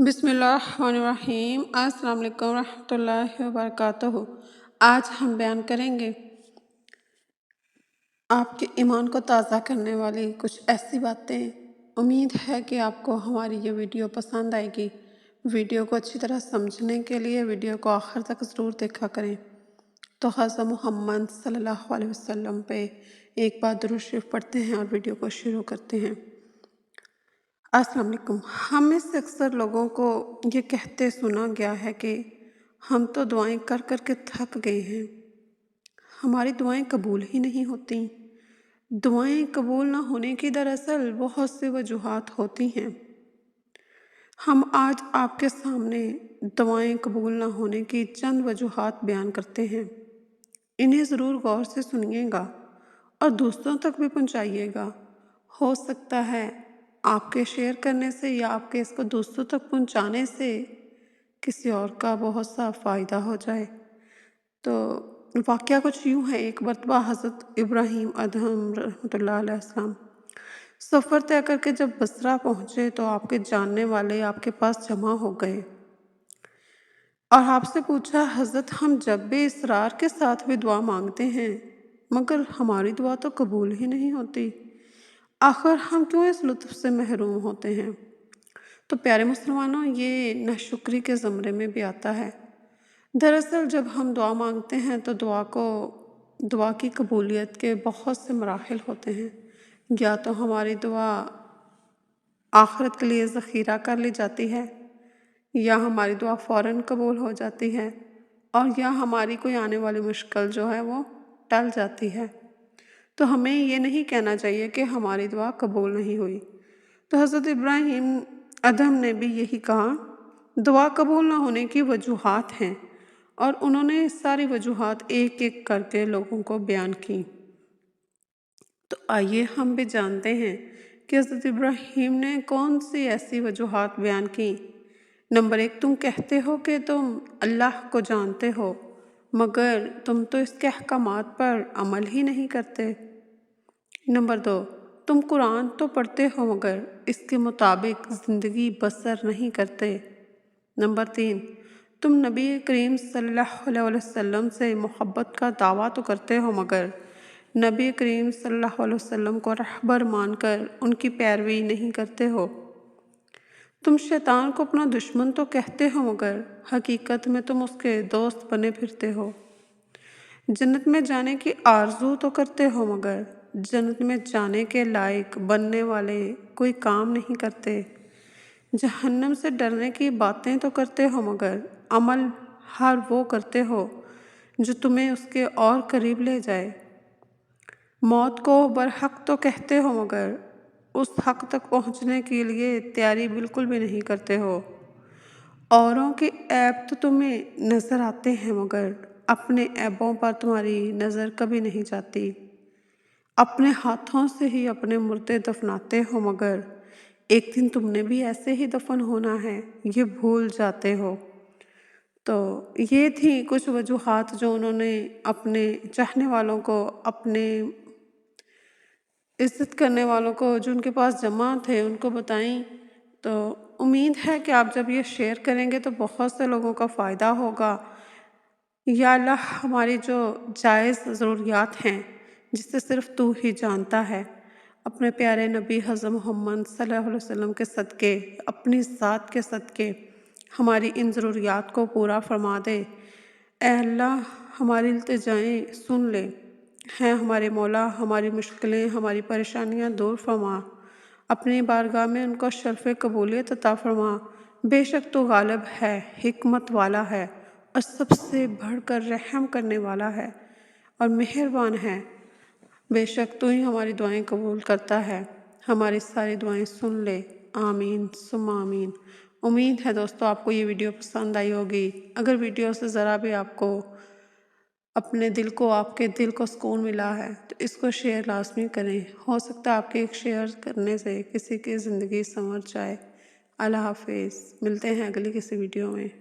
बिस्मिल्लाहिर्रहमानिर्रहीम। अस्सलाम वालेकुम रहमतुल्लाहि वबरकातुहू। आज हम बयान करेंगे आपके ईमान को ताज़ा करने वाली कुछ ऐसी बातें। उम्मीद है कि आपको हमारी ये वीडियो पसंद आएगी। वीडियो को अच्छी तरह समझने के लिए वीडियो को आखिर तक ज़रूर देखा करें। तो हज़रत मोहम्मद सल्लल्लाहु अलैहि वसल्लम पे एक बार दुरूद शरीफ पढ़ते हैं और वीडियो को शुरू करते हैं। अस्सलाम वालेकुम। हम में से अक्सर लोगों को ये कहते सुना गया है कि हम तो दुआएं कर कर के थक गए हैं, हमारी दुआएं कबूल ही नहीं होती। दुआएं कबूल ना होने की दरअसल बहुत सी वजूहात होती हैं। हम आज आपके सामने दुआएं कबूल ना होने की चंद वजूहात बयान करते हैं। इन्हें ज़रूर गौर से सुनिएगा और दूसरों तक भी पहुंचाइएगा। हो सकता है आपके शेयर करने से या आपके इसको दूसरों तक पहुंचाने से किसी और का बहुत सा फ़ायदा हो जाए। तो वाक़या कुछ यूँ है। एक मरतबा हज़रत इब्राहीम अदहम रहमतुल्लाह अलैहिस्सलाम सफ़र तय करके जब बसरा पहुँचे तो आपके जानने वाले आपके पास जमा हो गए और आपसे पूछा, हज़रत हम जब भी इसरार के साथ भी दुआ मांगते हैं मगर हमारी दुआ तो कबूल ही नहीं होती, आखिर हम क्यों इस लुत्फ़ से महरूम होते हैं। तो प्यारे मुसलमानों, ये नाशुक्री के ज़मरे में भी आता है। दरअसल जब हम दुआ मांगते हैं तो दुआ की कबूलियत के बहुत से मराहिल होते हैं। या तो हमारी दुआ आखिरत के लिए ज़ख़ीरा कर ली जाती है, या हमारी दुआ फ़ौरन कबूल हो जाती है, और या हमारी कोई आने वाली मुश्किल जो है वो टल जाती है। तो हमें ये नहीं कहना चाहिए कि हमारी दुआ कबूल नहीं हुई। तो हज़रत इब्राहीम अदहम ने भी यही कहा, दुआ कबूल ना होने की वजूहात हैं, और उन्होंने सारी वजूहात एक एक करके लोगों को बयान की। तो आइए हम भी जानते हैं कि हज़रत इब्राहीम ने कौन सी ऐसी वजूहात बयान की। नंबर 1, तुम कहते हो कि तुम अल्लाह को जानते हो मगर तुम तो इसके अहकामात पर अमल ही नहीं करते। नंबर 2, तुम कुरान तो पढ़ते हो मगर इसके मुताबिक ज़िंदगी बसर नहीं करते। नंबर 3, तुम नबी करीम सल्लल्लाहु अलैहि वसल्लम से मोहब्बत का दावा तो करते हो मगर नबी करीम सल्लल्लाहु अलैहि वसल्लम को रहबर मानकर उनकी पैरवी नहीं करते हो। तुम शैतान को अपना दुश्मन तो कहते हो मगर हकीकत में तुम उसके दोस्त बने फिरते हो। जन्नत में जाने की आरज़ू तो करते हो मगर जन्नत में जाने के लायक बनने वाले कोई काम नहीं करते। जहन्नम से डरने की बातें तो करते हो मगर अमल हर वो करते हो जो तुम्हें उसके और करीब ले जाए। मौत को बरहक तो कहते हो मगर उस हक तक पहुंचने के लिए तैयारी बिल्कुल भी नहीं करते हो। औरों के ऐब तो तुम्हें नज़र आते हैं मगर अपने ऐबों पर तुम्हारी नज़र कभी नहीं जाती। अपने हाथों से ही अपने मुर्दे दफनाते हो मगर एक दिन तुमने भी ऐसे ही दफन होना है, ये भूल जाते हो। तो ये थी कुछ वजूहात जो उन्होंने अपने चाहने वालों को, अपने इज़्ज़त करने वालों को, जो उनके पास जमा थे, उनको बताई। तो उम्मीद है कि आप जब ये शेयर करेंगे तो बहुत से लोगों का फ़ायदा होगा। या अल्लाह, हमारी जो जायज़ ज़रूरियात हैं जिसे सिर्फ़ तू ही जानता है, अपने प्यारे नबी हज़रत मोहम्मद सल्लल्लाहु अलैहि वसल्लम के सदक़े, अपनी ज़ात के सदक़े हमारी इन ज़रूरियात को पूरा फरमा दे। ऐ अल्लाह, हमारी इल्तिजाएं सुन ले। हैं हमारे मौला, हमारी मुश्किलें, हमारी परेशानियां दूर फरमा। अपनी बारगाह में उनको शर्फ़ कबूलियत अता फरमा। बेशक तो गालिब है, हिकमत वाला है और सबसे बढ़कर रहम करने वाला है और मेहरबान है। बेशक तू ही हमारी दुआएं कबूल करता है। हमारी सारी दुआएं सुन ले। आमीन सुम्मा आमीन। उम्मीद है दोस्तों आपको ये वीडियो पसंद आई होगी। अगर वीडियो से ज़रा भी आपको आपके दिल को सुकून मिला है तो इसको शेयर लाज़मी करें। हो सकता है आपके एक शेयर करने से किसी की ज़िंदगी संवर जाए। अल्लाह हाफ़िज़। मिलते हैं अगली किसी वीडियो में।